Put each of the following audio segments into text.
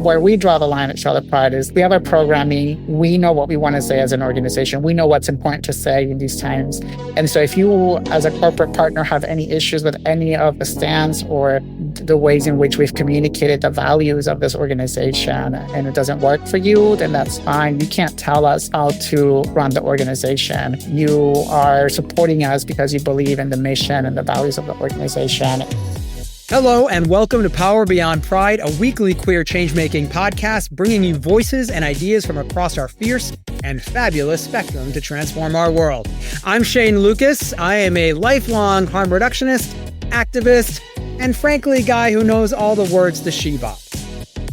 where we draw the line at Charlotte Pride is we have our programming. We know what we want to say as an organization. We know what's important to say in these times. And so if you, as a corporate partner, have any issues with any of the stance or the ways in which we've communicated the values of this organization and it doesn't work for you, then that's fine. You can't tell us how to run the organization. You are supporting us because you believe in the mission and the values of the organization. Hello, and welcome to Power Beyond Pride, a weekly queer change-making podcast bringing you voices and ideas from across our fierce and fabulous spectrum to transform our world. I'm Shane Lukas. I am a lifelong harm reductionist, activist, and frankly, guy who knows all the words to She-Bop.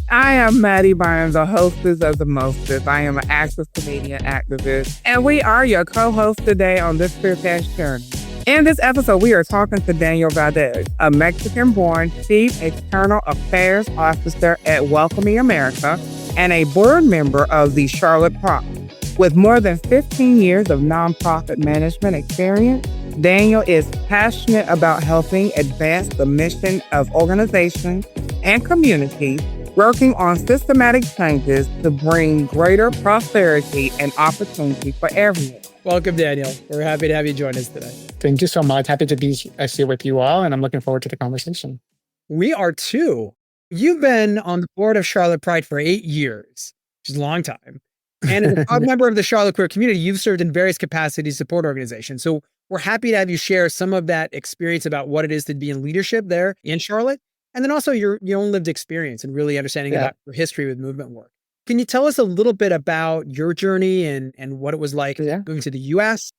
I am Mattie, Bynum, the hostess of the mostest. I am an actress, comedian, activist, and we are your co-hosts today on this queer-cast journey. In this episode, we are talking to Daniel Valdez, a Mexican-born Chief External Affairs Officer at Welcoming America and a board member of the Charlotte Pride. With more than 15 years of nonprofit management experience, Daniel is passionate about helping advance the mission of organizations and communities working on systematic changes to bring greater prosperity and opportunity for everyone. Welcome, Daniel. We're happy to have you join us today. Thank you so much. Happy to be here with you all, and I'm looking forward to the conversation. We are too. You've been on the board of Charlotte Pride for 8 years, which is a long time. And as a proud member of the Charlotte queer community, you've served in various capacities to support organizations. So we're happy to have you share some of that experience about what it is to be in leadership there in Charlotte, and then also your own lived experience and really understanding about your history with movement work. Can you tell us a little bit about your journey and what it was like moving to the U.S.?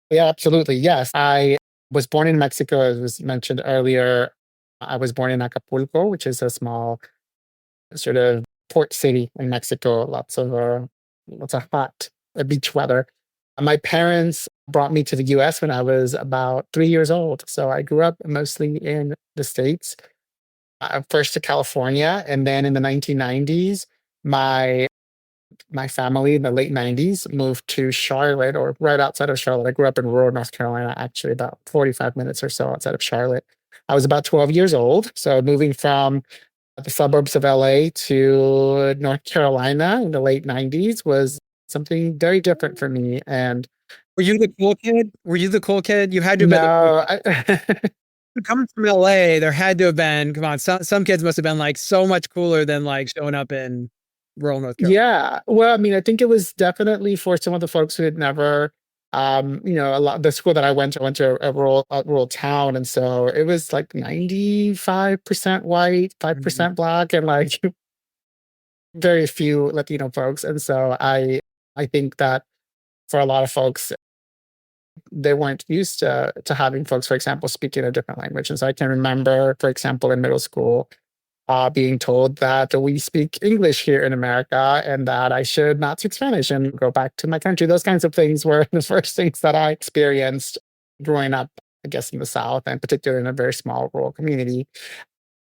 Yeah, absolutely. Yes. I was born in Mexico, as was mentioned earlier. I was born in Acapulco, which is a small sort of port city in Mexico. Lots of hot beach weather. My parents brought me to the U.S. when I was about 3 years old. So I grew up mostly in the States. First to California, and then in the 1990s, my family in the late 90s moved to Charlotte, or right outside of Charlotte. I grew up in rural North Carolina, actually about 45 minutes or so outside of Charlotte. I was about 12 years old, so moving from the suburbs of LA to North Carolina in the late 90s was something very different for me. And were you the cool kid? You had to have no, coming from LA, there had to have been, come on, some kids must have been like so much cooler than like showing up in rural North Carolina. Yeah. Well, I mean, I think it was definitely for some of the folks who had never, the school that I went to a rural town. And so it was like 95% white, 5% Black, and like very few Latino folks. And so I think that for a lot of folks, they weren't used to having folks, for example, speaking a different language. And so I can remember, for example, in middle school, being told that we speak English here in America and that I should not speak Spanish and go back to my country. Those kinds of things were the first things that I experienced growing up, I guess, in the South, and particularly in a very small rural community.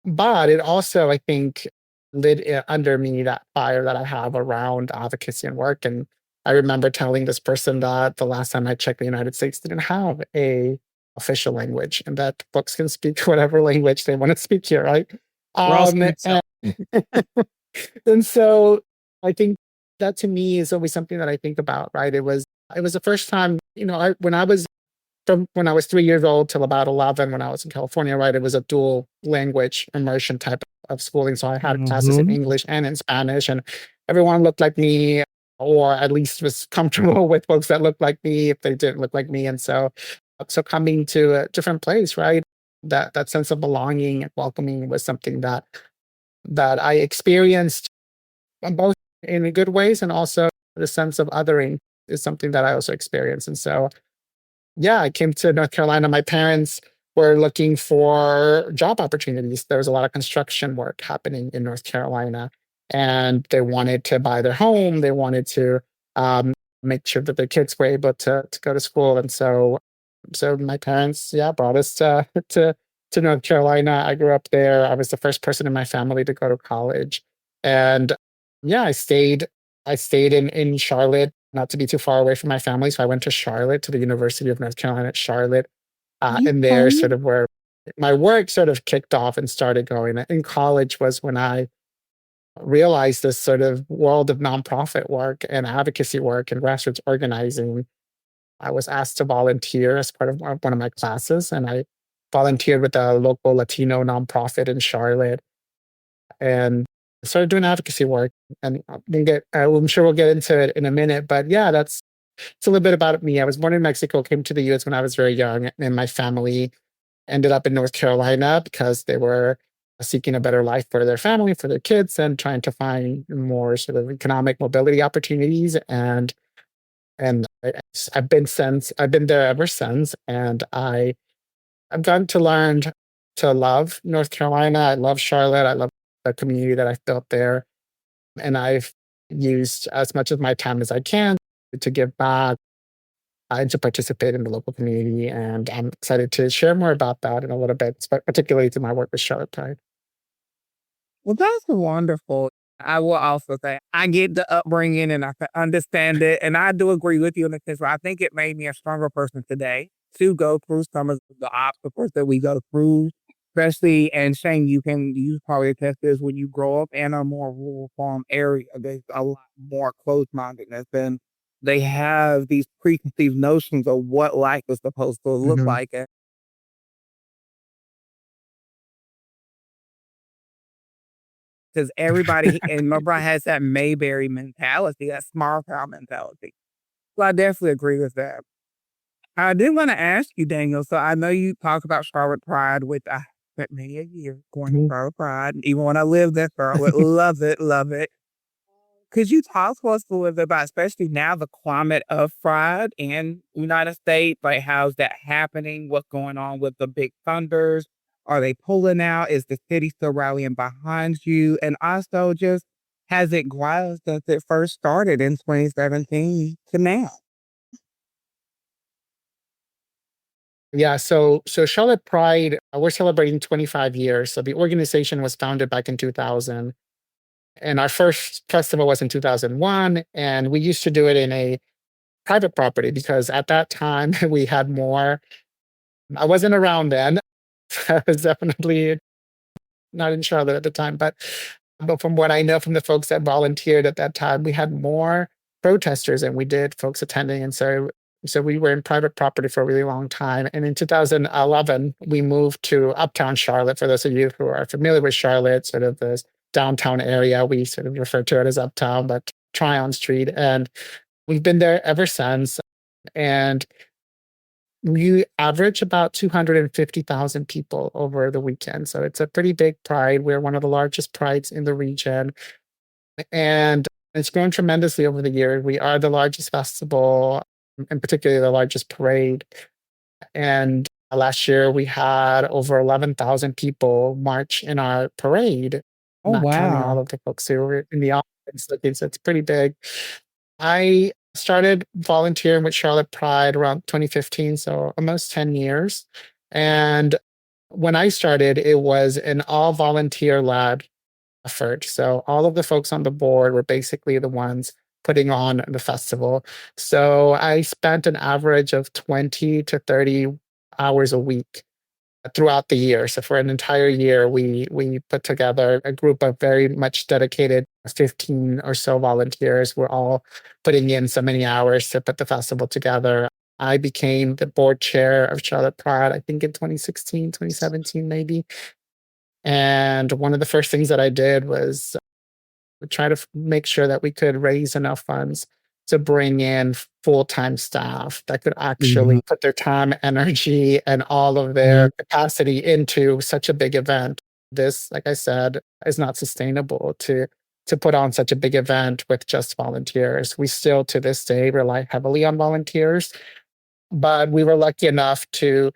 But it also, I think, lit under me that fire that I have around advocacy and work. And I remember telling this person that the last time I checked, the United States didn't have a official language, and that folks can speak whatever language they want to speak here, right? And so I think that to me is always something that I think about, right? It was the first time, when I was 3 years old till about 11, when I was in California, right? It was a dual language immersion type of schooling. So I had classes in English and in Spanish, and everyone looked like me, or at least was comfortable with folks that looked like me if they didn't look like me. And so coming to a different place, right? That sense of belonging and welcoming was something that I experienced, both in good ways, and also the sense of othering is something that I also experienced. And so, yeah, I came to North Carolina. My parents were looking for job opportunities. There was a lot of construction work happening in North Carolina, and they wanted to buy their home. They wanted to make sure that their kids were able to go to school. And so my parents, brought us to North Carolina. I grew up there. I was the first person in my family to go to college. And I stayed in Charlotte, not to be too far away from my family. So I went to Charlotte, to the University of North Carolina at Charlotte. And there sort of where my work sort of kicked off and started going. In college was when I realized this sort of world of nonprofit work and advocacy work and grassroots organizing. I was asked to volunteer as part of one of my classes, and I volunteered with a local Latino nonprofit in Charlotte and started doing advocacy work. And I'm sure we'll get into it in a minute, but yeah, it's a little bit about me. I was born in Mexico, came to the US when I was very young, and my family ended up in North Carolina because they were seeking a better life for their family, for their kids, and trying to find more sort of economic mobility opportunities. I've been there ever since, and I've gotten to learn to love North Carolina. I love Charlotte. I love the community that I've built there, and I've used as much of my time as I can to give back and to participate in the local community. And I'm excited to share more about that in a little bit, particularly through my work with Charlotte Pride. Well, that's wonderful. I will also say I get the upbringing and I can understand it. And I do agree with you in the sense where I think it made me a stronger person today to go through some of the obstacles that we go through, especially, and Shane, you probably attest this, when you grow up in a more rural farm area, there's a lot more closed mindedness and they have these preconceived notions of what life is supposed to look Mhm. like. Because everybody and my brother has that Mayberry mentality, that small town mentality. So I definitely agree with that. I did want to ask you, Daniel. So I know you talk about Charlotte Pride, which I spent many a year going to Mhm. Charlotte Pride, even when I lived in Charlotte. Love it, love it. Could you talk to us a little bit about, especially now, the climate of Pride in United States? Like, how's that happening? What's going on with the big funders? Are they pulling out? Is the city still rallying behind you? And also, just has it grown since it first started in 2017 to now? Yeah, so Charlotte Pride, we're celebrating 25 years. So the organization was founded back in 2000, and our first festival was in 2001, and we used to do it in a private property because at that time we had more. I wasn't around then. I was definitely not in Charlotte at the time, but from what I know from the folks that volunteered at that time, we had more protesters than we did folks attending, and so we were in private property for a really long time. And in 2011, we moved to Uptown Charlotte. For those of you who are familiar with Charlotte, sort of this downtown area, we sort of refer to it as Uptown, but Tryon Street, and we've been there ever since. And we average about 250,000 people over the weekend. So it's a pretty big pride. We're one of the largest prides in the region. And it's grown tremendously over the years. We are the largest festival, and particularly the largest parade. And last year we had over 11,000 people march in our parade, Oh, not counting all wow. of the folks who were in the audience. So it's pretty big. I started volunteering with Charlotte Pride around 2015, so almost 10 years. And when I started, it was an all volunteer led effort. So all of the folks on the board were basically the ones putting on the festival. So I spent an average of 20 to 30 hours a week throughout the year. So for an entire year, we put together a group of very much dedicated 15 or so volunteers. We're all putting in so many hours to put the festival together. I became the board chair of Charlotte Pride, I think in 2016, 2017, maybe. And one of the first things that I did was try to make sure that we could raise enough funds to bring in full-time staff that could Mhm. actually put their time, energy, and all of their capacity into such a big event. This, like I said, is not sustainable to put on such a big event with just volunteers. We still to this day rely heavily on volunteers, but we were lucky enough to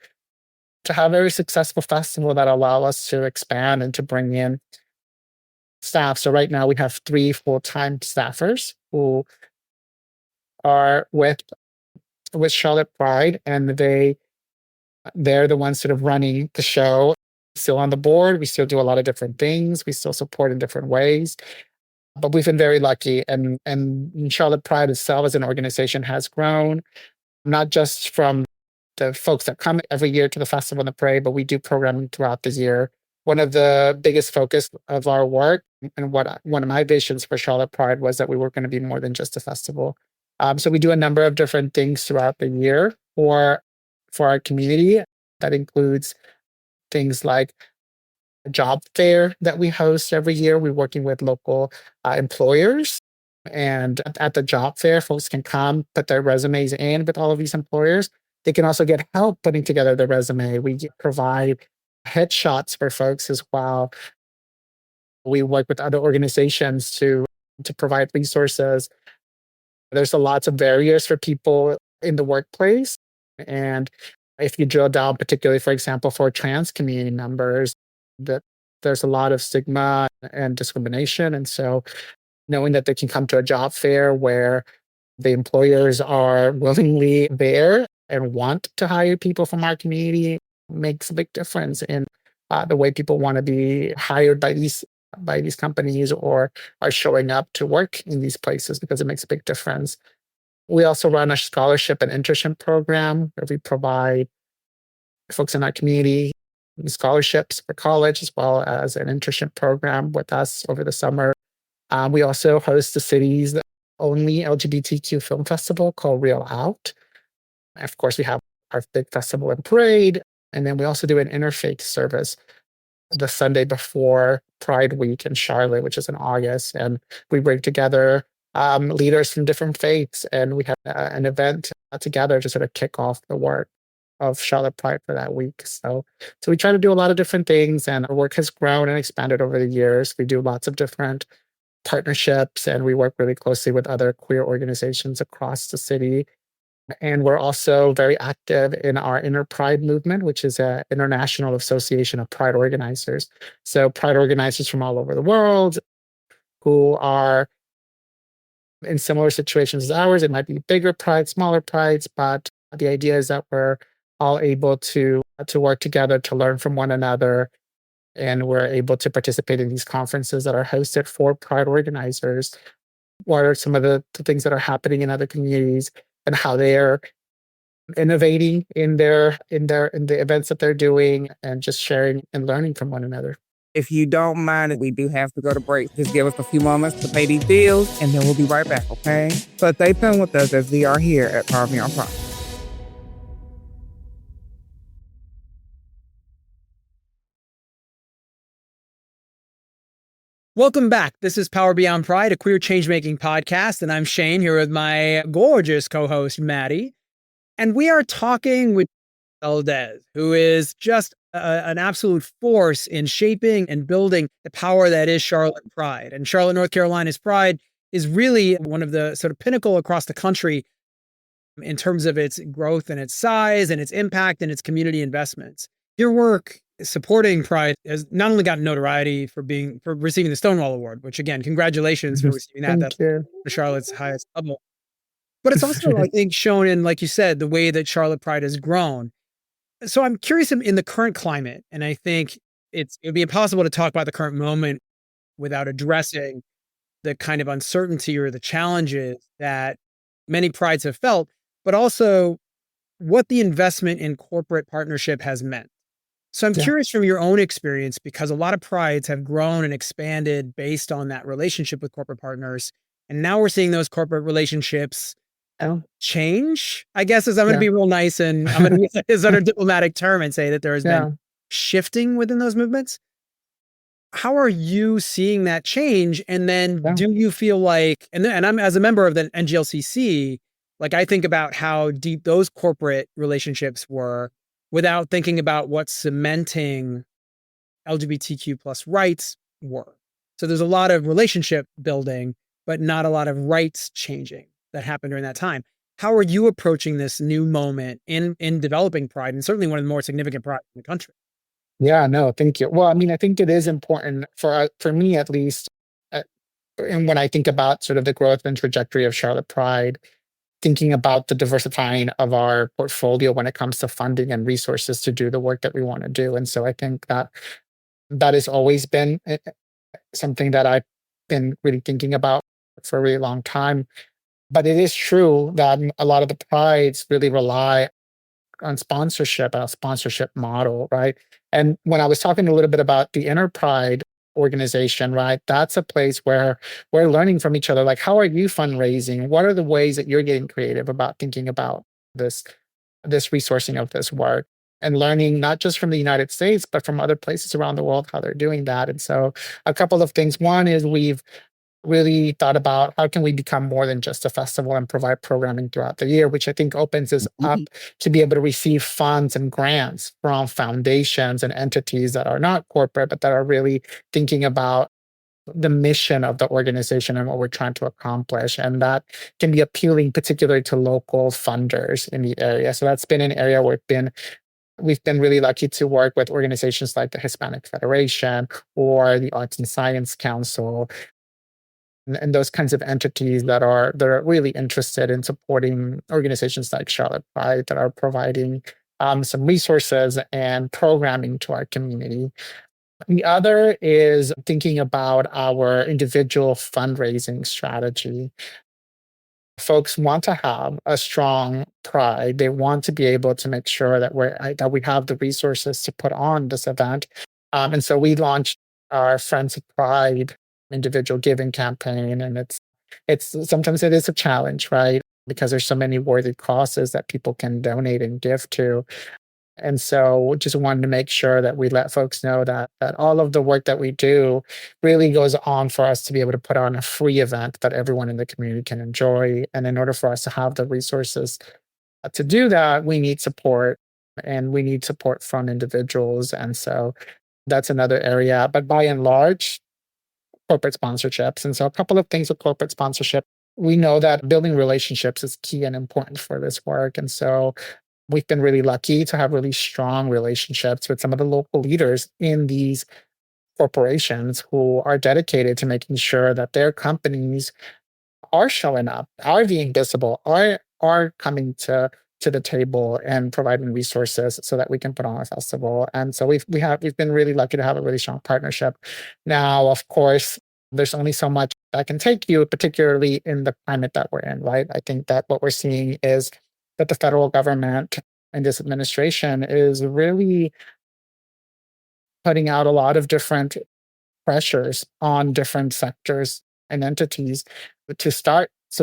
have a very successful festival that allow us to expand and to bring in staff. So right now we have 3 full-time staffers who are with Charlotte Pride, and they're the ones sort of running the show. Still on the board, we still do a lot of different things. We still support in different ways, but we've been very lucky. And Charlotte Pride itself as an organization has grown, not just from the folks that come every year to the festival and the parade, but we do programming throughout the year. One of the biggest focus of our work and one of my visions for Charlotte Pride was that we were going to be more than just a festival. So we do a number of different things throughout the year for our community. That includes things like a job fair that we host every year. We're working with local employers. And at the job fair, folks can come, put their resumes in with all of these employers. They can also get help putting together their resume. We provide headshots for folks as well. We work with other organizations to provide resources. There's a lots of barriers for people in the workplace. And if you drill down, particularly, for example, for trans community members, that there's a lot of stigma and discrimination. And so knowing that they can come to a job fair where the employers are willingly there and want to hire people from our community makes a big difference in the way people want to be hired by these companies or are showing up to work in these places, because it makes a big difference. We also run a scholarship and internship program where we provide folks in our community scholarships for college, as well as an internship program with us over the summer. We also host the city's only LGBTQ film festival called Real Out. Of course, we have our big festival and parade. And then we also do an interfaith service the Sunday before Pride Week in Charlotte, which is in August. And we bring together leaders from different faiths, and we have an event together to sort of kick off the work of Charlotte Pride for that week. So we try to do a lot of different things, and our work has grown and expanded over the years. We do lots of different partnerships, and we work really closely with other queer organizations across the city. And we're also very active in our Inner Pride movement, which is an international association of pride organizers. So pride organizers from all over the world who are in similar situations as ours. It might be bigger prides, smaller prides, but the idea is that we're all able to work together, to learn from one another. And we're able to participate in these conferences that are hosted for pride organizers. What are some of the things that are happening in other communities and how they're innovating in the events that they're doing, and just sharing and learning from one another. If you don't mind, we do have to go to break. Just give us a few moments to pay these bills, and then we'll be right back, okay? So stay tuned with us as we are here at Power Beyond Pride. Welcome back. This is Power Beyond Pride, a queer change-making podcast, and I'm Shane here with my gorgeous co-host, Mattie. And we are talking with Valdez, who is just an absolute force in shaping and building the power that is Charlotte Pride. And Charlotte, North Carolina's Pride is really one of the sort of pinnacle across the country in terms of its growth and its size and its impact and its community investments. Your work supporting Pride has not only gotten notoriety for receiving the Stonewall Award, which again, congratulations for receiving that. That's Charlotte's highest level. But it's also, I think, shown in, like you said, the way that Charlotte Pride has grown. So I'm curious in the current climate, and I think it would be impossible to talk about the current moment without addressing the kind of uncertainty or the challenges that many prides have felt, but also what the investment in corporate partnership has meant. So I'm curious from your own experience, because a lot of prides have grown and expanded based on that relationship with corporate partners. And now we're seeing those corporate relationships change, I guess, as I'm going to be real nice, and I'm going to use this other diplomatic term and say that there has been shifting within those movements. How are you seeing that change? And then do you feel like, and I'm, as a member of the NGLCC, like I think about how deep those corporate relationships were without thinking about what cementing LGBTQ plus rights were. So there's a lot of relationship building, but not a lot of rights changing that happened during that time. How are you approaching this new moment in developing Pride, and certainly one of the more significant prides in the country? Yeah, no, thank you. Well, I mean, I think it is important for me, at least, and when I think about sort of the growth and trajectory of Charlotte Pride, thinking about the diversifying of our portfolio when it comes to funding and resources to do the work that we want to do. And so I think that has always been something that I've been really thinking about for a really long time. But it is true that a lot of the prides really rely on sponsorship, a sponsorship model, right? And when I was talking a little bit about the Enterprise organization, right, that's a place where we're learning from each other. Like, how are you fundraising? What are the ways that you're getting creative about thinking about this resourcing of this work? And learning not just from the United States, but from other places around the world, how they're doing that. And so a couple of things. One is we've really thought about how can we become more than just a festival and provide programming throughout the year, which I think opens us up to be able to receive funds and grants from foundations and entities that are not corporate, but that are really thinking about the mission of the organization and what we're trying to accomplish. And that can be appealing, particularly to local funders in the area. So that's been an area where we've been really lucky to work with organizations like the Hispanic Federation or the Arts and Science Council and those kinds of entities that are really interested in supporting organizations like Charlotte Pride that are providing some resources and programming to our community. The other is thinking about our individual fundraising strategy. Folks want to have a strong pride. They want to be able to make sure that we have the resources to put on this event. And so we launched our Friends of Pride individual giving campaign, and it's sometimes it is a challenge, right? Because there's so many worthy causes that people can donate and give to. And so just wanted to make sure that we let folks know that all of the work that we do really goes on for us to be able to put on a free event that everyone in the community can enjoy. And in order for us to have the resources to do that, we need support, and we need support from individuals. And so that's another area. But by and large, corporate sponsorships. And so a couple of things with corporate sponsorship. We know that building relationships is key and important for this work. And so we've been really lucky to have really strong relationships with some of the local leaders in these corporations who are dedicated to making sure that their companies are showing up, are being visible, are coming to the table and providing resources so that we can put on a festival. And so we've been really lucky to have a really strong partnership. Now, of course, there's only so much that can take you, particularly in the climate that we're in, right? I think that what we're seeing is that the federal government and this administration is really putting out a lot of different pressures on different sectors and entities to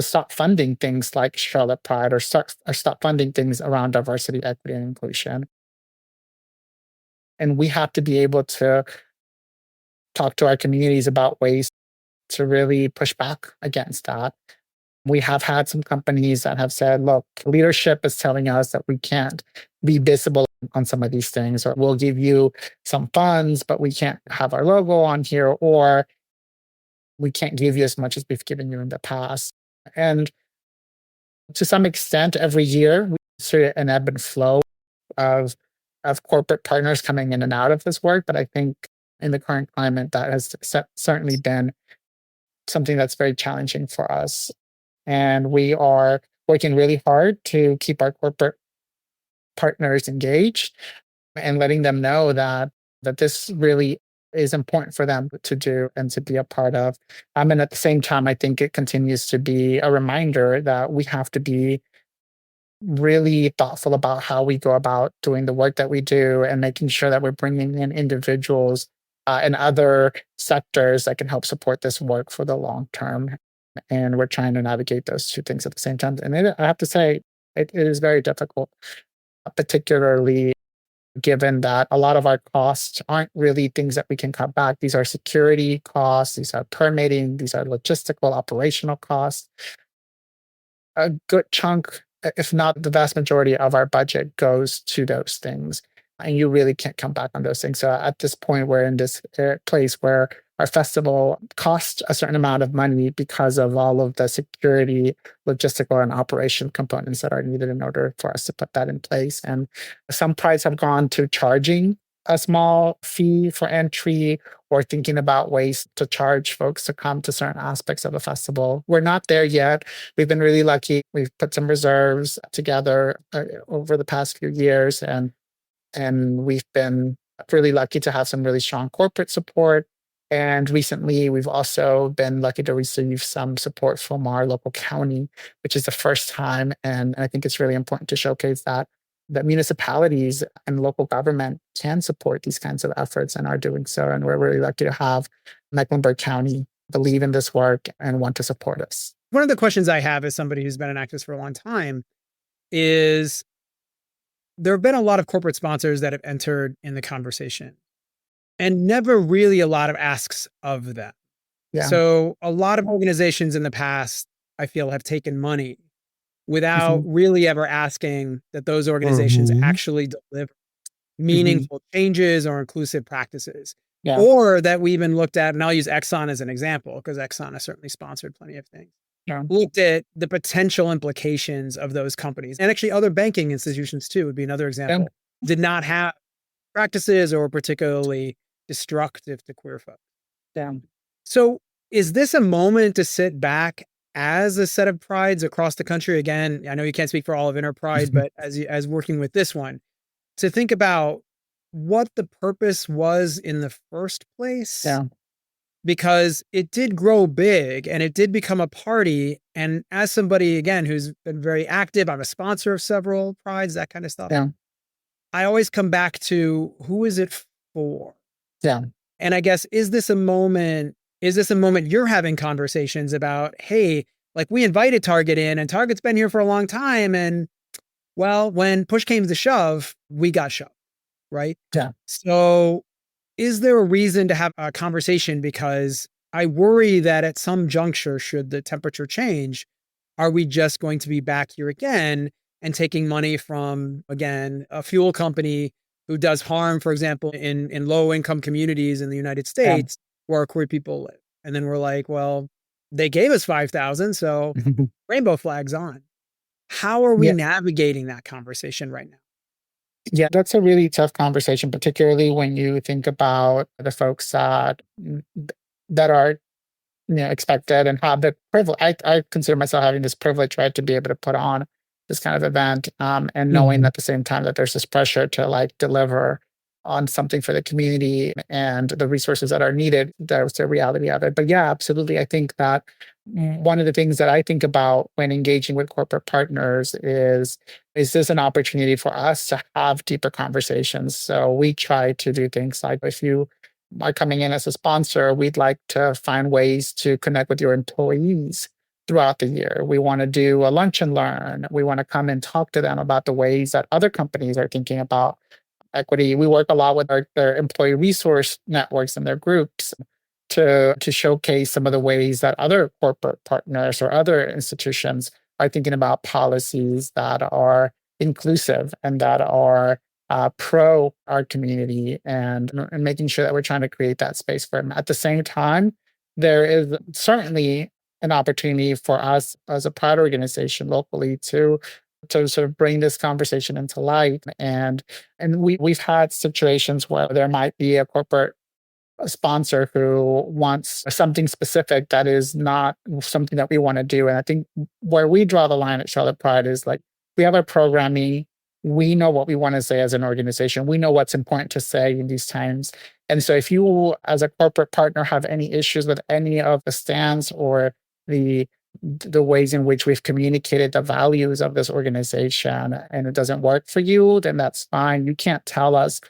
stop funding things like Charlotte Pride or stop funding things around diversity, equity, and inclusion. And we have to be able to talk to our communities about ways to really push back against that. We have had some companies that have said, look, leadership is telling us that we can't be visible on some of these things, or we'll give you some funds, but we can't have our logo on here, or we can't give you as much as we've given you in the past. And to some extent, every year, we see an ebb and flow of corporate partners coming in and out of this work. But I think in the current climate, that has certainly been something that's very challenging for us. And we are working really hard to keep our corporate partners engaged and letting them know that this really is important for them to do and to be a part of. And at the same time, I think it continues to be a reminder that we have to be really thoughtful about how we go about doing the work that we do and making sure that we're bringing in individuals and other sectors that can help support this work for the long term. And we're trying to navigate those two things at the same time. And I have to say, it is very difficult, particularly given that a lot of our costs aren't really things that we can cut back. These are security costs, these are permitting, these are logistical, operational costs. A good chunk, if not the vast majority of our budget goes to those things. And you really can't come back on those things. So at this point, we're in this place where our festival costs a certain amount of money because of all of the security, logistical, and operation components that are needed in order for us to put that in place. And some prides have gone to charging a small fee for entry or thinking about ways to charge folks to come to certain aspects of a festival. We're not there yet. We've been really lucky. We've put some reserves together over the past few years, and we've been really lucky to have some really strong corporate support. And recently, we've also been lucky to receive some support from our local county, which is the first time. And I think it's really important to showcase that that municipalities and local government can support these kinds of efforts and are doing so. And we're really lucky to have Mecklenburg County believe in this work and want to support us. One of the questions I have as somebody who's been an activist for a long time is there have been a lot of corporate sponsors that have entered in the conversation and never really a lot of asks of them. Yeah. So a lot of organizations in the past, I feel, have taken money without really ever asking that those organizations actually deliver meaningful changes or inclusive practices. Yeah. Or that we even looked at, and I'll use Exxon as an example, because Exxon has certainly sponsored plenty of things. Yeah. Looked at the potential implications of those companies. And actually other banking institutions too would be another example. Did not have practices or particularly destructive to queer folks. Yeah. So is this a moment to sit back as a set of prides across the country? Again, I know you can't speak for all of Interpride, but as working with this one, to think about what the purpose was in the first place. Yeah. Because it did grow big and it did become a party. And as somebody, again, who's been very active, I'm a sponsor of several prides, that kind of stuff. Yeah. I always come back to who is it for? Yeah. And I guess, is this a moment you're having conversations about, hey, like we invited Target in and Target's been here for a long time. And well, when push came to shove, we got shoved, right? Yeah. So is there a reason to have a conversation? Because I worry that at some juncture, should the temperature change, are we just going to be back here again and taking money from, again, a fuel company who does harm, for example, in low income communities in the United States where queer people live? And then we're like, well, they gave us 5,000, so rainbow flags on. How are we navigating that conversation right now? Yeah, that's a really tough conversation, particularly when you think about the folks that are expected and have the privilege. I consider myself having this privilege, right, to be able to put on this kind of event, and knowing at the same time that there's this pressure to like deliver on something for the community and the resources that are needed. That's the reality of it. But yeah, absolutely. I think that one of the things that I think about when engaging with corporate partners is this an opportunity for us to have deeper conversations? So we try to do things like, if you are coming in as a sponsor, we'd like to find ways to connect with your employees throughout the year. We want to do a lunch and learn. We want to come and talk to them about the ways that other companies are thinking about equity. We work a lot with their employee resource networks and their groups to showcase some of the ways that other corporate partners or other institutions are thinking about policies that are inclusive and that are pro our community, and making sure that we're trying to create that space for them. At the same time, there is certainly an opportunity for us as a pride organization locally to sort of bring this conversation into light. And we've had situations where there might be a corporate sponsor who wants something specific that is not something that we want to do. And I think where we draw the line at Charlotte Pride is like, we have our programming. We know what we want to say as an organization. We know what's important to say in these times. And so if you, as a corporate partner, have any issues with any of the stands or the ways in which we've communicated the values of this organization and it doesn't work for you, then that's fine. You can't tell us,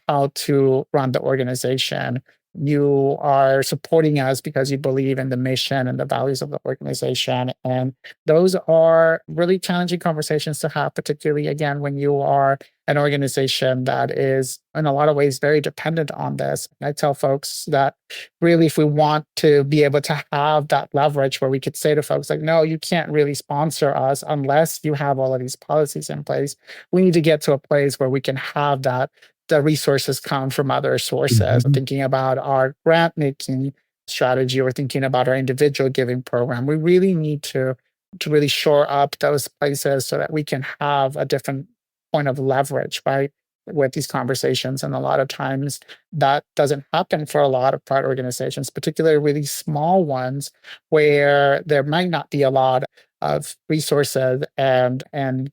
how to run the organization. You are supporting us because you believe in the mission and the values of the organization. And those are really challenging conversations to have, particularly, again, when you are an organization that is in a lot of ways very dependent on this. I tell folks that really, if we want to be able to have that leverage where we could say to folks like, no, you can't really sponsor us unless you have all of these policies in place. We need to get to a place where we can have that the resources come from other sources. Thinking about our grant making strategy or thinking about our individual giving program, we really need to really shore up those places so that we can have a different point of leverage, right, with these conversations. And a lot of times that doesn't happen for a lot of pride organizations, particularly really small ones where there might not be a lot of resources and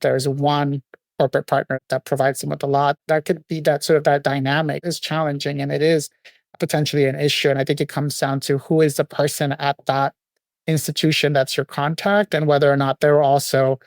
there's one corporate partner that provides them with a lot. That could be that sort of that dynamic is challenging, and it is potentially an issue. And I think it comes down to who is the person at that institution that's your contact and whether or not they're also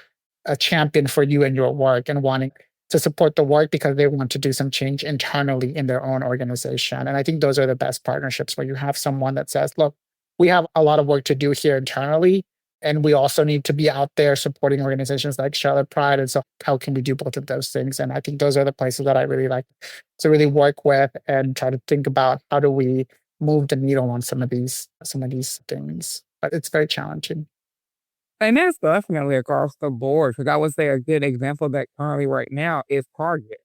a champion for you and your work and wanting to support the work because they want to do some change internally in their own organization. And I think those are the best partnerships where you have someone that says, look, we have a lot of work to do here internally. And we also need to be out there supporting organizations like Charlotte Pride. And so how can we do both of those things? And I think those are the places that I really like to really work with and try to think about how do we move the needle on some of these things. But it's very challenging. And that's definitely across the board, because I would say a good example of that currently right now is Target,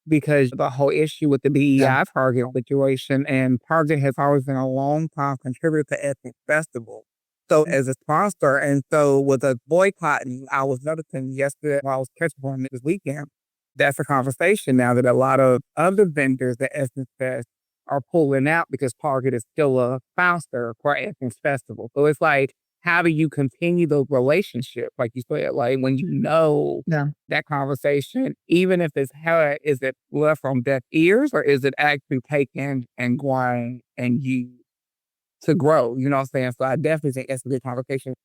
because the whole issue with the Yeah. DEI Target situation, and Target has always been a long time contributor to Ethnic Festival. So as a sponsor, and so with us boycotting, I was noticing yesterday while I was catching on this weekend, that's a conversation now that a lot of other vendors at Essence Fest are pulling out because Target is still a sponsor for Essence Festival. So it's like, how do you continue the relationship? Like you said, like when you know Yeah. that conversation, even if it's how is it left from deaf ears or is it actually taken and going and used to grow? You know what I'm saying? So I definitely think that's a good conversation.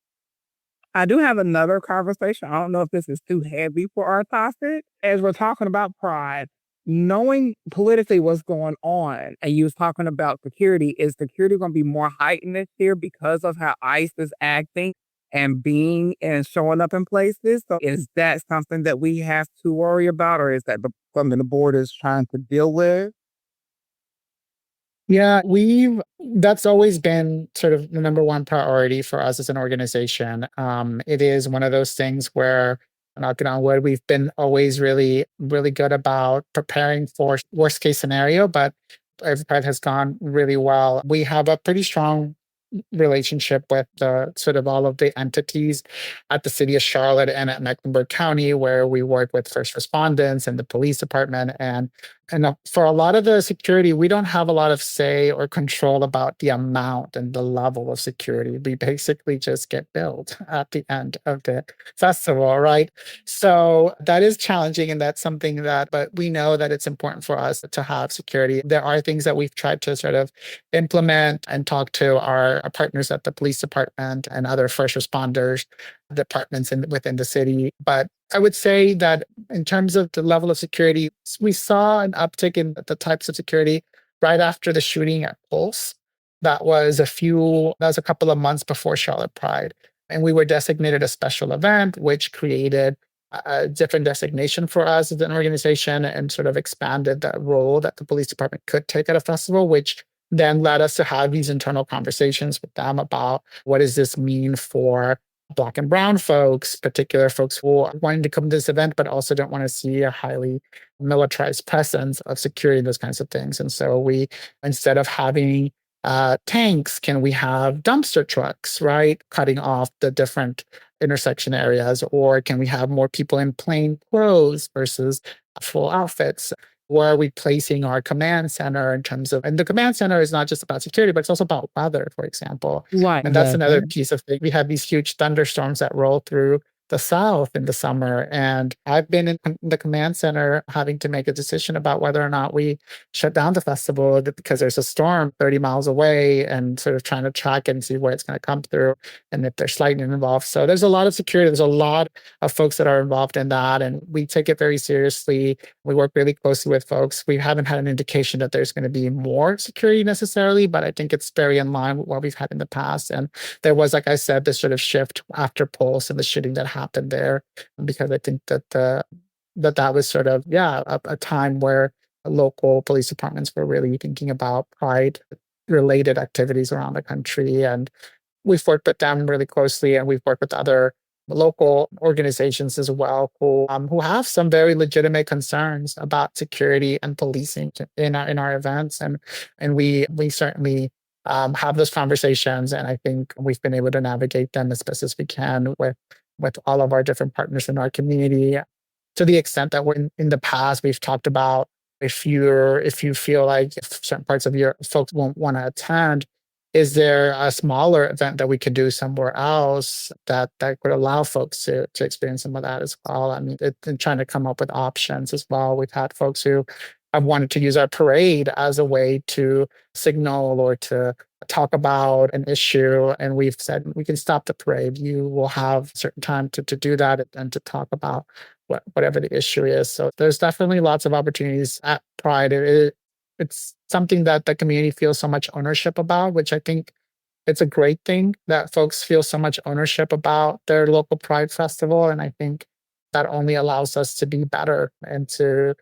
I do have another conversation. I don't know if this is too heavy for our topic. As we're talking about pride, knowing politically what's going on, and you was talking about security, is security going to be more heightened this year because of how ICE is acting and being and showing up in places? So is that something that we have to worry about, or is that something the board is trying to deal with? Yeah, that's always been sort of the number one priority for us as an organization. It is one of those things where, knocking on wood, we've been always really, really good about preparing for worst case scenario, but everything has gone really well. We have a pretty strong relationship with the sort of all of the entities at the city of Charlotte and at Mecklenburg County, where we work with first responders and the police department. And for a lot of the security, we don't have a lot of say or control about the amount and the level of security. We basically just get billed at the end of the festival, right? So that is challenging, and that's something but we know that it's important for us to have security. There are things that we've tried to sort of implement and talk to our partners at the police department and other first responders departments within the city. But I would say that in terms of the level of security, we saw an uptick in the types of security right after the shooting at Pulse. That was a couple of months before Charlotte Pride. And we were designated a special event, which created a different designation for us as an organization and sort of expanded that role that the police department could take at a festival, which then led us to have these internal conversations with them about what does this mean for Black and brown folks, particular folks who are wanting to come to this event, but also don't want to see a highly militarized presence of security, those kinds of things. And so instead of having tanks, can we have dumpster trucks, right? Cutting off the different intersection areas, or can we have more people in plain clothes versus full outfits? Where are we placing our command center in terms of, and the command center is not just about security, but it's also about weather, for example. Right. And that's another piece of thing. We have these huge thunderstorms that roll through the South in the summer. And I've been in the command center having to make a decision about whether or not we shut down the festival because there's a storm 30 miles away, and sort of trying to track and see where it's going to come through and if there's lightning involved. So there's a lot of security. There's a lot of folks that are involved in that. And we take it very seriously. We work really closely with folks. We haven't had an indication that there's going to be more security necessarily, but I think it's very in line with what we've had in the past. And there was, like I said, this sort of shift after Pulse and the shooting that happened there, because I think that that was sort of, a time where local police departments were really thinking about pride related activities around the country. And we've worked with them really closely, and we've worked with other local organizations as well who have some very legitimate concerns about security and policing in our events. And we certainly have those conversations, and I think we've been able to navigate them as best as we can with all of our different partners in our community, to the extent that in the past we've talked about, if you feel like if certain parts of your folks won't want to attend, is there a smaller event that we could do somewhere else that could allow folks to experience some of that as well? I mean, and trying to come up with options as well. We've had folks who have wanted to use our parade as a way to signal or to talk about an issue and we've said we can stop the parade. You will have certain time to do that and to talk about whatever the issue is. So there's definitely lots of opportunities at Pride. It's something that the community feels so much ownership about, which I think it's a great thing that folks feel so much ownership about their local Pride festival. And I think that only allows us to be better and to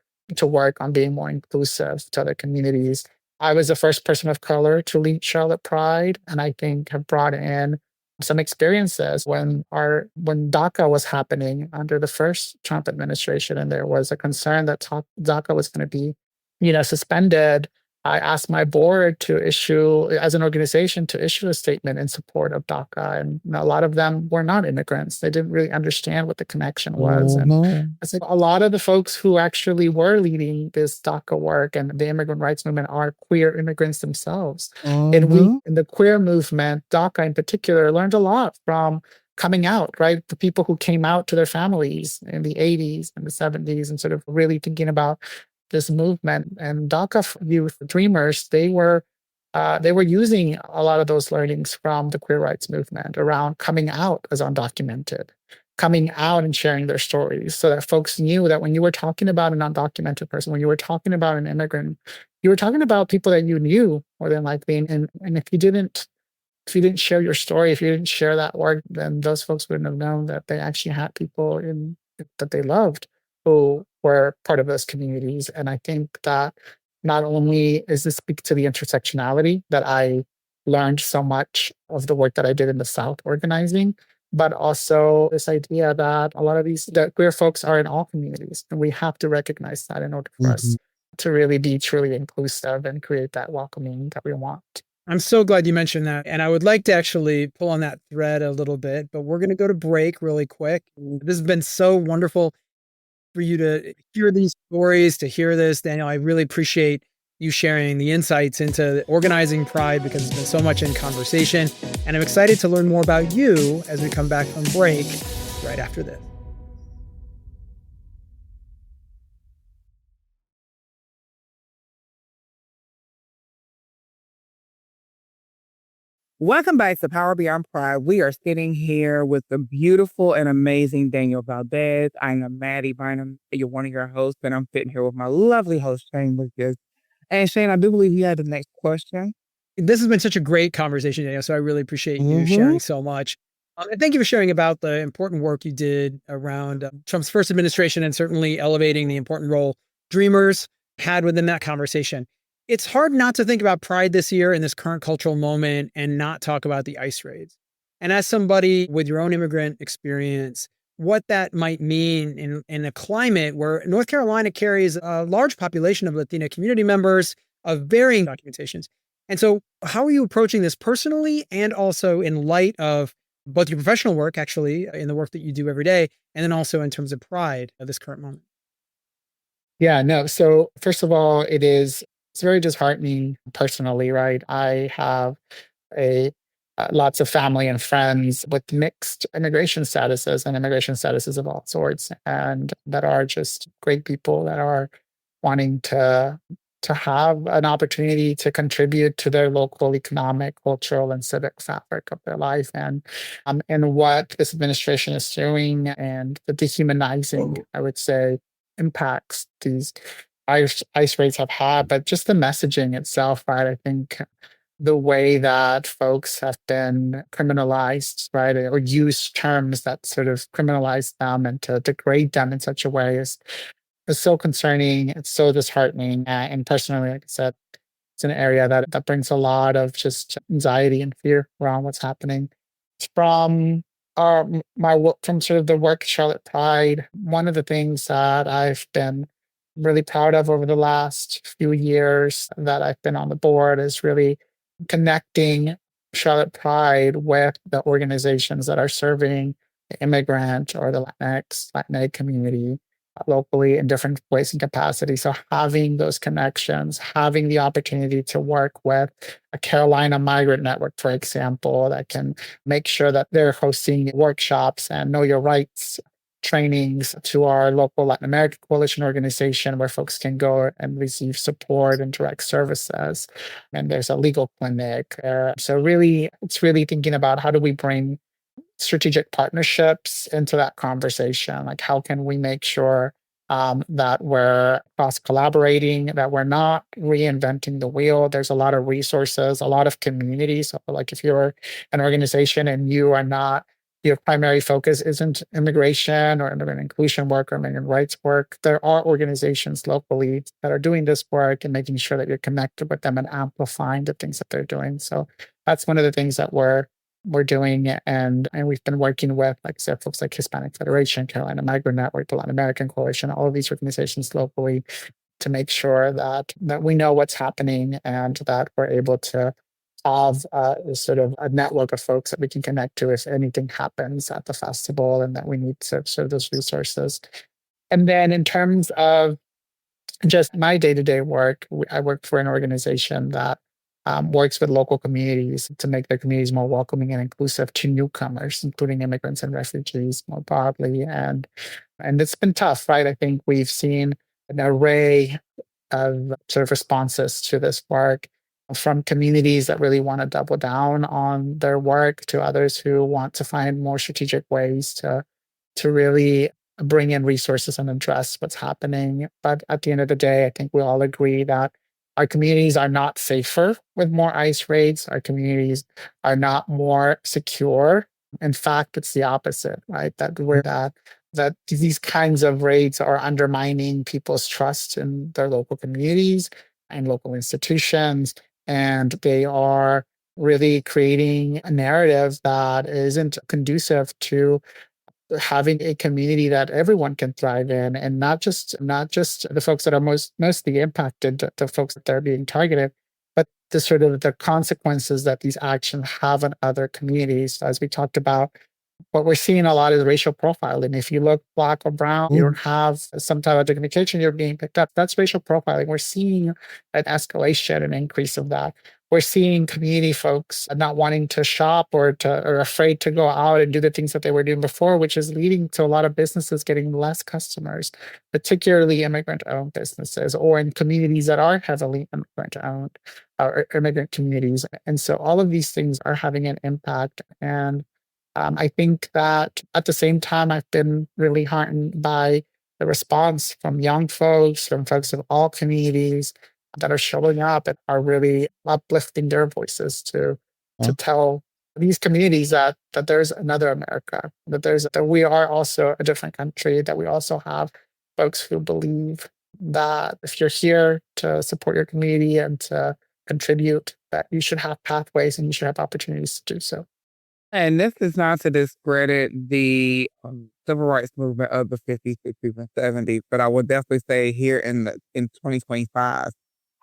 work on being more inclusive to other communities. I was the first person of color to lead Charlotte Pride, and I think have brought in some experiences when DACA was happening under the first Trump administration, and there was a concern that DACA was going to be, suspended. I asked my board to issue, as an organization, to issue a statement in support of DACA. And a lot of them were not immigrants. They didn't really understand what the connection was. And I said, a lot of the folks who actually were leading this DACA work and the immigrant rights movement are queer immigrants themselves. And we, in the queer movement, DACA in particular, learned a lot from coming out, right? The people who came out to their families in the 80s and the 70s and sort of really thinking about this movement. And DACA youth dreamers, they were using a lot of those learnings from the queer rights movement around coming out as undocumented, coming out and sharing their stories, so that folks knew that when you were talking about an undocumented person, when you were talking about an immigrant, you were talking about people that you knew more than likely. And if you didn't share your story, if you didn't share that work, then those folks wouldn't have known that they actually had people that they loved who were part of those communities. And I think that not only is this speak to the intersectionality that I learned so much of the work that I did in the South organizing, but also this idea that a lot of that queer folks are in all communities. And we have to recognize that in order for us to really be truly inclusive and create that welcoming that we want. I'm so glad you mentioned that. And I would like to actually pull on that thread a little bit, but we're going to go to break really quick. This has been so wonderful for you to hear these stories, to hear this. Daniel, I really appreciate you sharing the insights into organizing Pride, because it's been so much in conversation. And I'm excited to learn more about you as we come back from break right after this. Welcome back to Power Beyond Pride. We are sitting here with the beautiful and amazing Daniel Valdez. I am Mattie Bynum. You're one of your hosts, and I'm sitting here with my lovely host, Shane Lukas. And Shane, I do believe you had the next question. This has been such a great conversation, Daniel, so I really appreciate you sharing so much. And thank you for sharing about the important work you did around Trump's first administration, and certainly elevating the important role Dreamers had within that conversation. It's hard not to think about Pride this year in this current cultural moment and not talk about the ICE raids. And as somebody with your own immigrant experience, what that might mean in a climate where North Carolina carries a large population of Latina community members of varying documentations. And so how are you approaching this personally, and also in light of both your professional work, actually, in the work that you do every day, and then also in terms of Pride at this current moment? Yeah, no. So first of all, it's very disheartening personally, right? I have lots of family and friends with mixed immigration statuses and immigration statuses of all sorts, and that are just great people that are wanting to have an opportunity to contribute to their local economic, cultural, and civic fabric of their life. And what this administration is doing, and the dehumanizing, I would say, impacts these ICE raids have had, but just the messaging itself, right? I think the way that folks have been criminalized, right, or use terms that sort of criminalize them and to degrade them in such a way is so concerning. It's so disheartening. And personally, like I said, it's an area that brings a lot of just anxiety and fear around what's happening. From from sort of the work at Charlotte Pride, one of the things that I've been really proud of over the last few years that I've been on the board is really connecting Charlotte Pride with the organizations that are serving the immigrant or the Latinx community locally in different ways and capacities. So having those connections, having the opportunity to work with a Carolina Migrant Network, for example, that can make sure that they're hosting workshops and know your rights trainings to our local Latin American coalition organization where folks can go and receive support and direct services. And there's a legal clinic. So really, it's really thinking about how do we bring strategic partnerships into that conversation? Like, how can we make sure that we're cross collaborating, that we're not reinventing the wheel? There's a lot of resources, a lot of communities. So, like, if you're an organization and you are not, your primary focus isn't immigration or immigrant inclusion work or immigrant rights work, there are organizations locally that are doing this work and making sure that you're connected with them and amplifying the things that they're doing. So that's one of the things that we're doing, and we've been working with, like I said, folks like Hispanic Federation, Carolina Migrant Network, the Latin American Coalition, all of these organizations locally to make sure that we know what's happening and that we're able to have sort of a network of folks that we can connect to if anything happens at the festival, and that we need to serve those resources. And then in terms of just my day-to-day work, I work for an organization that works with local communities to make their communities more welcoming and inclusive to newcomers, including immigrants and refugees more broadly. And it's been tough, right? I think we've seen an array of sort of responses to this work, from communities that really want to double down on their work to others who want to find more strategic ways to really bring in resources and address what's happening. But at the end of the day, I think we all agree that our communities are not safer with more ICE raids. Our communities are not more secure. In fact, it's the opposite, right? That these kinds of raids are undermining people's trust in their local communities and local institutions. And they are really creating a narrative that isn't conducive to having a community that everyone can thrive in, and not just the folks that are mostly impacted, the folks that are being targeted, but the sort of the consequences that these actions have on other communities. As we talked about, what we're seeing a lot is racial profiling. If you look Black or brown, you don't have some type of dignification, you're being picked up. That's racial profiling. We're seeing an escalation, an increase of that. We're seeing community folks not wanting to shop or afraid to go out and do the things that they were doing before, which is leading to a lot of businesses getting less customers, particularly immigrant-owned businesses or in communities that are heavily immigrant-owned or immigrant communities. And so all of these things are having an impact. And I think that at the same time, I've been really heartened by the response from young folks, from folks of all communities that are showing up and are really uplifting their voices to tell these communities that there's another America, that we are also a different country, that we also have folks who believe that if you're here to support your community and to contribute, that you should have pathways and you should have opportunities to do so. And this is not to discredit the civil rights movement of the 50s, 60s, and 70s, but I would definitely say here in 2025,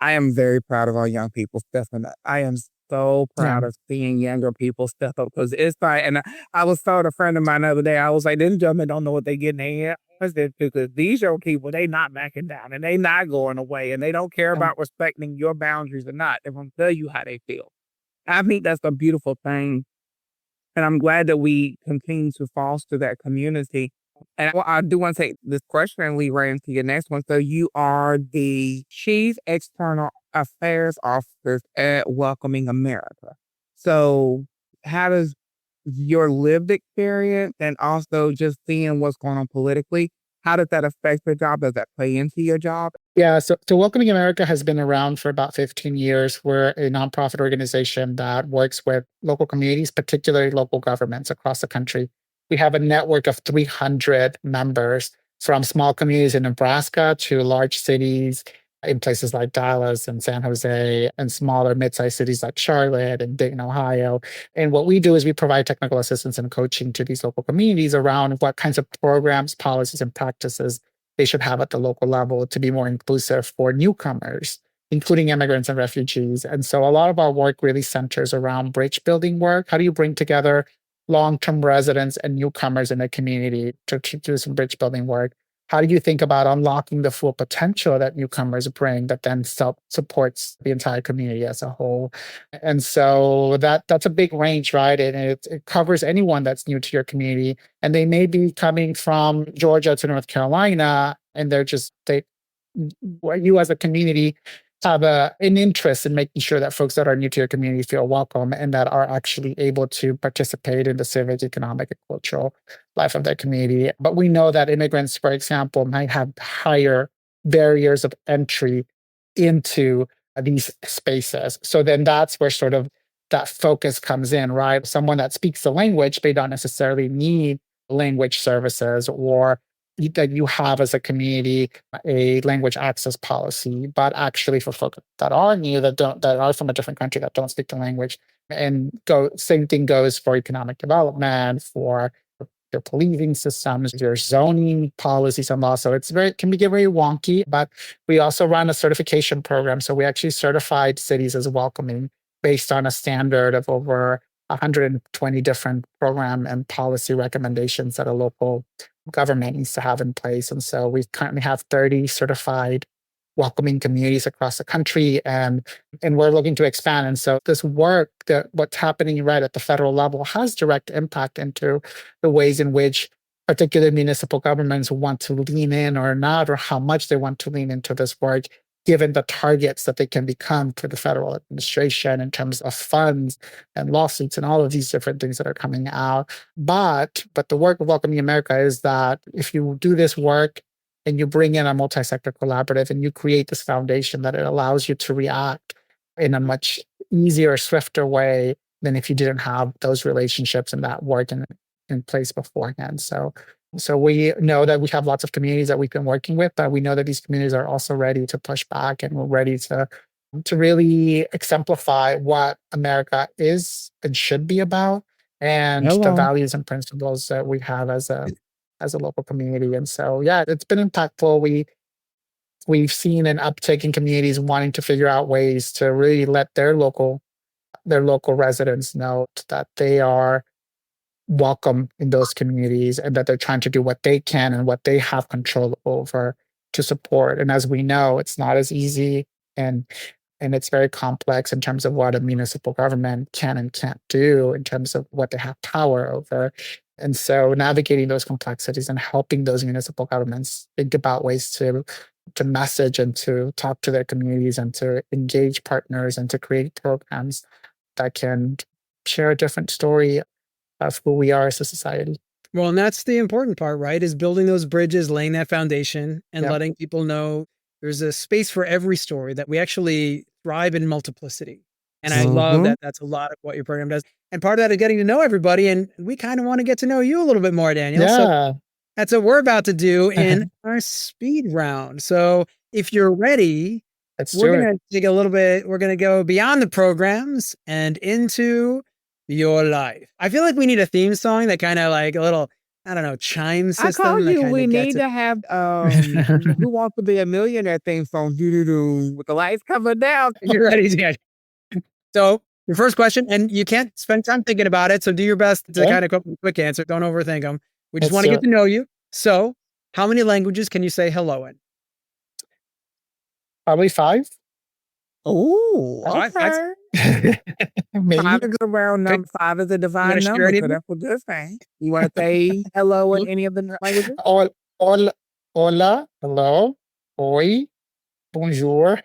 I am very proud of our young people stepping up. I am so proud of seeing younger people step up, because it's like, and I was told a friend of mine the other day, I was like, "These gentlemen don't know what they getting in here." Because these young people, they not backing down and they not going away, and they don't care about respecting your boundaries or not. They're going to tell you how they feel. I think that's a beautiful thing. And I'm glad that we continue to foster that community. And I do want to take this question and lead right into your next one. So you are the Chief External Affairs Officer at Welcoming America. So how does your lived experience and also just seeing what's going on politically, how does that affect your job? Does that play into your job? Yeah, so Welcoming America has been around for about 15 years. We're a nonprofit organization that works with local communities, particularly local governments across the country. We have a network of 300 members, from small communities in Nebraska to large cities in places like Dallas and San Jose, and smaller mid-sized cities like Charlotte and Dayton, Ohio. And what we do is we provide technical assistance and coaching to these local communities around what kinds of programs, policies, and practices they should have at the local level to be more inclusive for newcomers, including immigrants and refugees. And so a lot of our work really centers around bridge building work. How do you bring together long-term residents and newcomers in a community to do some bridge building work? how do you think about unlocking the full potential that newcomers bring that then supports the entire community as a whole? And so that's a big range, right? And it covers anyone that's new to your community. And they may be coming from Georgia to North Carolina, and you as a community have an interest in making sure that folks that are new to your community feel welcome and that are actually able to participate in the civic, economic, and cultural life of their community. But we know that immigrants, for example, might have higher barriers of entry into these spaces. So then that's where sort of that focus comes in, right? Someone that speaks the language, they don't necessarily need language services, or that you have as a community a language access policy. But actually for folks that are new, that are from a different country, that don't speak the language, and same thing goes for economic development, for your policing systems, your zoning policies and laws. So it can get very wonky. But we also run a certification program. So we actually certified cities as welcoming based on a standard of over 120 different program and policy recommendations that a local government needs to have in place. And so we currently have 30 certified welcoming communities across the country, and we're looking to expand. And so this work, that what's happening right at the federal level, has direct impact into the ways in which particular municipal governments want to lean in or not, or how much they want to lean into this work, given the targets that they can become for the federal administration in terms of funds and lawsuits and all of these different things that are coming out. But the work of Welcoming America is that if you do this work and you bring in a multi-sector collaborative and you create this foundation, that it allows you to react in a much easier, swifter way than if you didn't have those relationships and that work in place beforehand. So we know that we have lots of communities that we've been working with, but we know that these communities are also ready to push back, and we're ready to really exemplify what America is and should be about, and the values and principles that we have as a local community. And so, yeah, it's been impactful. We've seen an uptick in communities wanting to figure out ways to really let their local residents know that they are welcome in those communities, and that they're trying to do what they can and what they have control over to support. And as we know, it's not as easy, and it's very complex in terms of what a municipal government can and can't do in terms of what they have power over. And so navigating those complexities and helping those municipal governments think about ways to message and to talk to their communities and to engage partners and to create programs that can share a different story of who we are as a society. Well, and that's the important part, right? Is building those bridges, laying that foundation, and letting people know there's a space for every story, that we actually thrive in multiplicity. And I love that that's a lot of what your program does. And part of that is getting to know everybody. And we kind of want to get to know you a little bit more, Daniel. Yeah. So that's what we're about to do in our speed round. So if you're ready, we're going to take a little bit, we're going to go beyond the programs and into your life. I feel like we need a theme song that kind of like a little, I don't know, chime system. I told you we need to have Who Wants to Be a Millionaire theme song, with the lights coming down. You're ready, Dan. So your first question, and you can't spend time thinking about it, so do your best to kind of come up with a quick answer. Don't overthink them. We just want to get to know you. So how many languages can you say hello in? Probably 5. Oh, okay. Maybe. 5 is a round number. 5 is a divine number, so that's a good thing. You want to say hello in any of the languages? Hola, hello, oi, bonjour.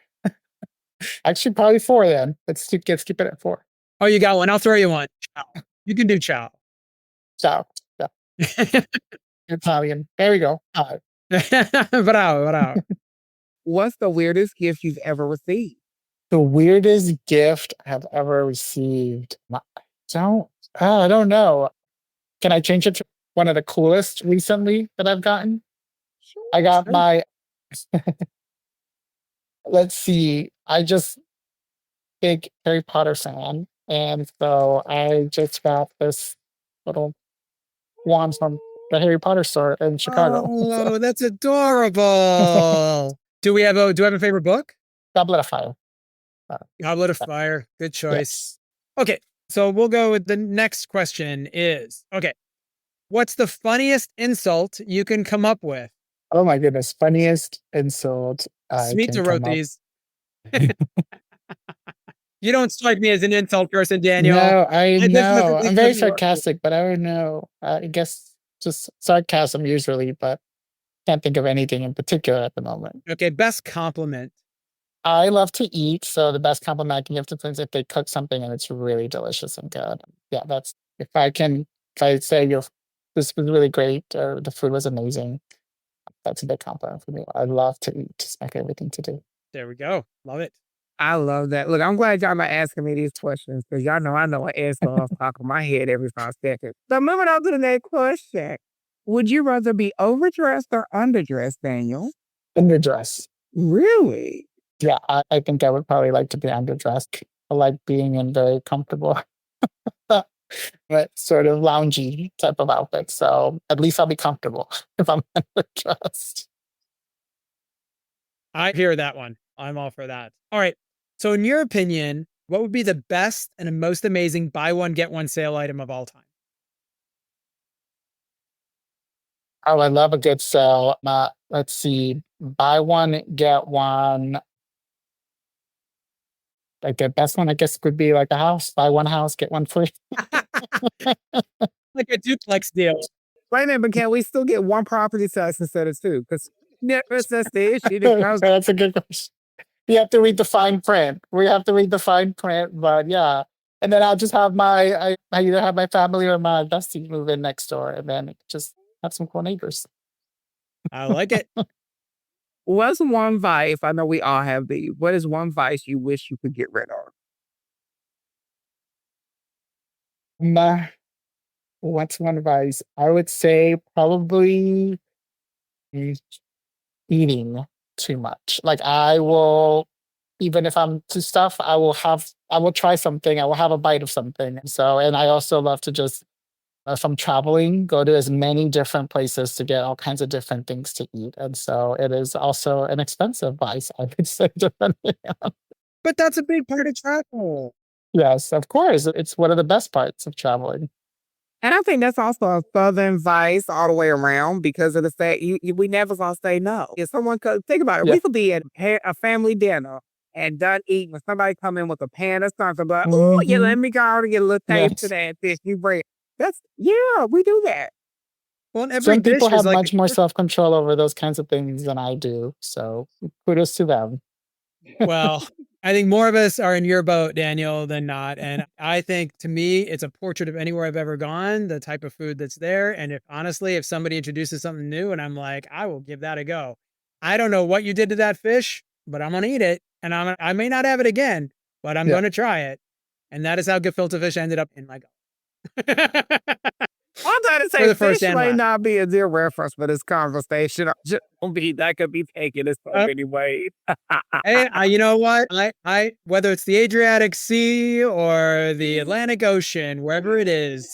Actually, probably 4 then. Let's keep it at 4. Oh, you got one. I'll throw you one. Ciao. You can do ciao. Ciao. Italian. There we go. Bravo. What's the weirdest gift you've ever received? The weirdest gift I have ever received. I don't know. Can I change it to one of the coolest recently that I've gotten? Sure. I got my, let's see, I just big Harry Potter fan. And so I just got this little wand from the Harry Potter store in Chicago. Oh, that's adorable. Do we have a favorite book? Goblet of Fire. Goblet of Fire. Good choice. Yes. Okay. So we'll go with the next question is, okay, what's the funniest insult you can come up with? Oh my goodness. Funniest insult I Sweet can come up. rotis. You don't strike me as an insult person, Daniel. No, I This know. this I'm very doesn't work. sarcastic, but I don't know. I guess just sarcasm usually, but can't think of anything in particular at the moment. Okay, best compliment. I love to eat, so the best compliment I can give to friends if they cook something and it's really delicious and good. Yeah, that's if I say this was really great or the food was amazing, that's a big compliment for me. I love to eat, just like everything to do. There we go. Love it. I love that. Look, I'm glad y'all not asking me these questions because y'all know I know an answer off the top of my head every 5 seconds. So moving on to the next question. Would you rather be overdressed or underdressed, Daniel? Underdress. Really? Yeah, I think I would probably like to be underdressed. I like being in very comfortable, but sort of loungy type of outfit. So at least I'll be comfortable if I'm underdressed. I hear that one. I'm all for that. All right. So in your opinion, what would be the best and most amazing buy one, get one sale item of all time? Oh, I love a good sale. Let's see, buy one, get one. Like the best one, I guess, could be like a house. Buy one house, get one free. Like a duplex deal. Wait a minute, but can we still get one property tax instead of two? Because that's the issue. Because That's a good question. You have to read the fine print. We have to read the fine print, but yeah. And then I'll just have I either have my family or my bestie move in next door, and then just have some cool neighbors. I like it. what's one vice? I know we all have these. What is one vice you wish you could get rid of? My, what's one advice? I would say probably mm, eating too much. Like I will, even if I'm to stuff, I will try something. I will have a bite of something. So, and I also love to just, if I'm traveling, go to as many different places to get all kinds of different things to eat. And so it is also an expensive vice, I would say, depending on. But that's a big part of travel. Yes, of course. It's one of the best parts of traveling. And I think that's also a Southern vice all the way around because of the fact we never gonna say no. If someone could think about it, Yeah. we could be at a family dinner and done eating, when somebody come in with a pan or something, but oh yeah, Mhm. let me go out and get a little taste Yes. of that fish you bring. That's we do that. Well, and every Some dish people is have like much more self-control over those kinds of things than I do. So kudos to them. well, I think more of us are in your boat, Daniel, than not. And I think to me, it's a portrait of anywhere I've ever gone, the type of food that's there. And if honestly, if somebody introduces something new and I'm like, I will give that a go. I don't know what you did to that fish, but I'm going to eat it. And I may not have it again, but I'm Yeah. going to try it. And that is how gefilte fish ended up in my gullet. I'm trying to For say the first fish and may last. not be a dear reference for this conversation. That could be taken in so many ways. Hey, you know what? I whether it's the Adriatic Sea or the Atlantic Ocean, wherever it is,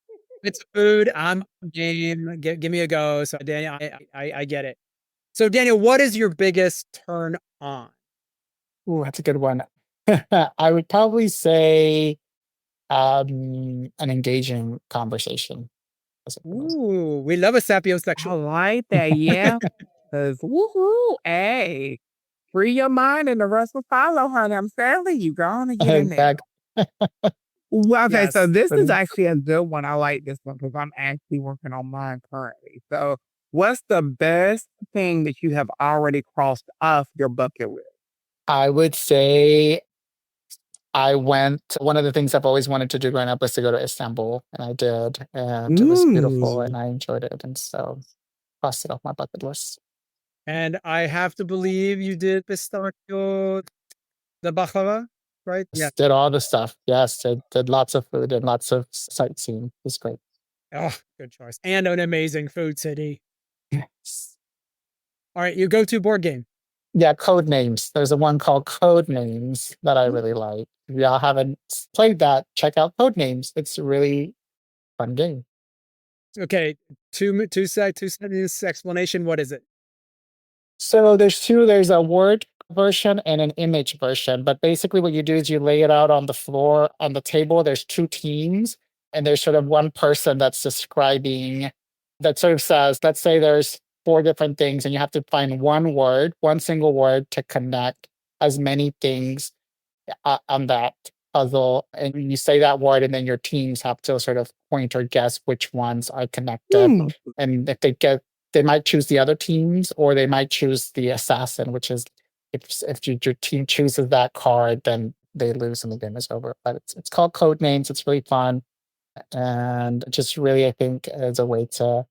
if it's food, I'm game. Give me a go. So Daniel, I get it. So Daniel, what is your biggest turn on? Ooh, that's a good one. I would probably say an engaging conversation. That's what it is. Ooh, we love a I sapiosexual. like that, yeah. Because woohoo, hey, free your mind and the rest will follow, honey. I'm telling you, go on and get in there. Exactly. Well, okay, so Yes. this But is actually a good one. I like this one because I'm actually working on mine currently. So, what's the best thing that you have already crossed off your bucket list? I would say one of the things I've always wanted to do growing up was to go to Istanbul, and I did, and it was beautiful, and I enjoyed it, and so crossed it off my bucket list. And I have to believe you did pistachio, the baklava, right? Yeah. Did all the stuff. Yes, did lots of food and lots of sightseeing. It was great. Oh, good choice. And an amazing food city. Yes. All right, your go-to board game. Yeah, Code Names. There's a one called Code Names that I really like. If y'all haven't played that, check out Code Names. It's a really fun game. Okay, two sentence explanation. What is it? So there's two. There's a word version and an image version. But basically, what you do is you lay it out on the floor on the table. There's two teams, and there's sort of one person that's describing. That sort of says, let's say there's 4 different things, and you have to find one single word to connect as many things on that puzzle. And you say that word, and then your teams have to sort of point or guess which ones are connected. Hmm. And if they might choose the other teams, or they might choose the assassin, which is if your team chooses that card, then they lose and the game is over. But it's called Code Names. It's really fun, and just really, I think, as a way to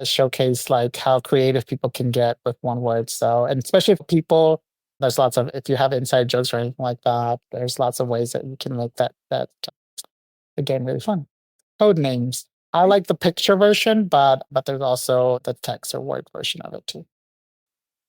showcase like how creative people can get with one word. So, and especially for people, there's lots of, if you have inside jokes or anything like that, there's lots of ways that you can make that the game really fun. Code Names. I like the picture version, but there's also the text or word version of it too.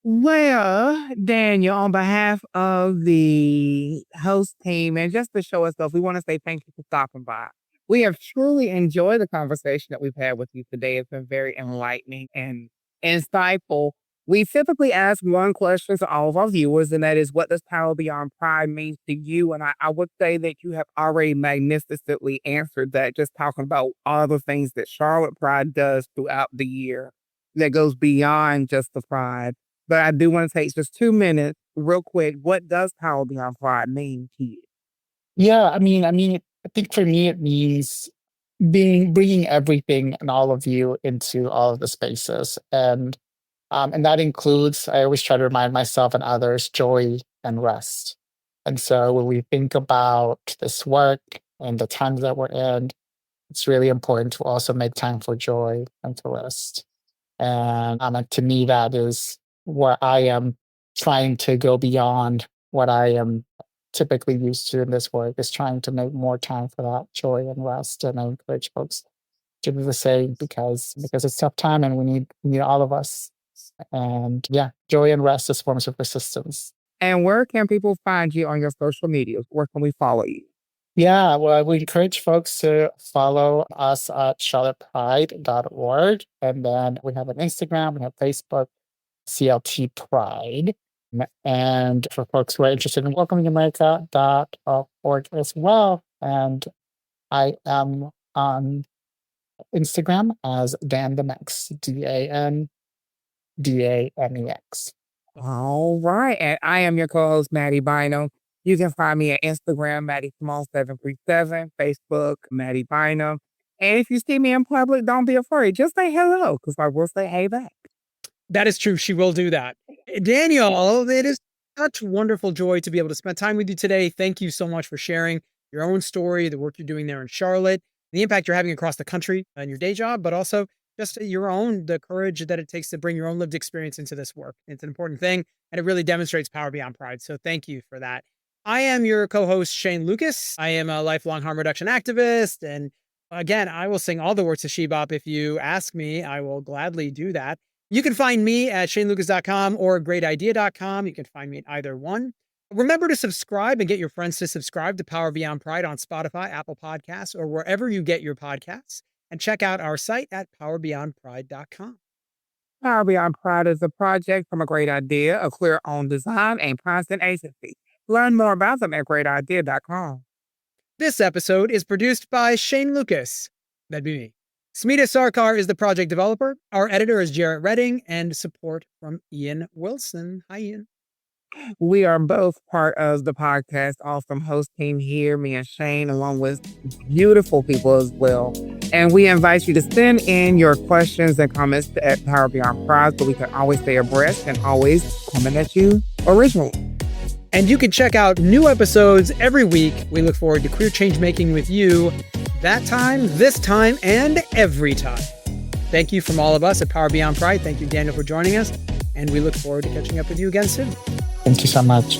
Well, Daniel, on behalf of the host team and just to show us off, we want to say thank you for stopping by. We have truly enjoyed the conversation that we've had with you today. It's been very enlightening and insightful. We typically ask one question to all of our viewers, and that is, what does Power Beyond Pride mean to you? And I would say that you have already magnificently answered that, just talking about all the things that Charlotte Pride does throughout the year that goes beyond just the Pride. But I do want to take just 2 minutes, real quick. What does Power Beyond Pride mean to you? Yeah, I think for me it means bringing everything and all of you into all of the spaces, and that includes, I always try to remind myself and others, joy and rest. And so when we think about this work and the times that we're in, it's really important to also make time for joy and for rest. And to me, that is where I am trying to go beyond what I am typically used to in this work, is trying to make more time for that joy and rest. And I encourage folks to do the same, because it's tough time and we need all of us. And yeah, joy and rest as forms of persistence. And where can people find you on your social medias? Where can we follow you? Yeah, well, we encourage folks to follow us at charlottepride.org. And then we have an Instagram, we have Facebook, CLT Pride. And for folks who are interested in welcomingamerica.org as well. And I am on Instagram as DanDamex, DanDamex. All right. And I am your co-host, Mattie Bynum. You can find me at Instagram, MattieSmall737, Facebook, Mattie Bynum. And if you see me in public, don't be afraid. Just say hello, because I will say hey back. That is true. She will do that. Daniel, it is such wonderful joy to be able to spend time with you today. Thank you so much for sharing your own story, the work you're doing there in Charlotte, the impact you're having across the country in your day job, but also just your own, the courage that it takes to bring your own lived experience into this work. It's an important thing, and it really demonstrates Power Beyond Pride. So thank you for that. I am your co-host, Shane Lukas. I am a lifelong harm reduction activist. And again, I will sing all the words to Shebop. If you ask me, I will gladly do that. You can find me at shanelukas.com or greatidea.com. You can find me at either one. Remember to subscribe and get your friends to subscribe to Power Beyond Pride on Spotify, Apple Podcasts, or wherever you get your podcasts. And check out our site at powerbeyondpride.com. Power Beyond Pride is a project from A Great Idea, a clear-owned design and constant agency. Learn more about them at greatidea.com. This episode is produced by Shane Lukas. That'd be me. Smita Sarkar is the project developer. Our editor is Jarrett Redding, and support from Ian Wilson. Hi, Ian. We are both part of the podcast Awesome Host team here, me and Shane, along with beautiful people as well. And we invite you to send in your questions and comments at Power Beyond Pride so we can always stay abreast and always coming at you originally. And you can check out new episodes every week. We look forward to queer change making with you that time, this time, and every time. Thank you from all of us at Power Beyond Pride. Thank you, Daniel, for joining us. And we look forward to catching up with you again soon. Thank you so much.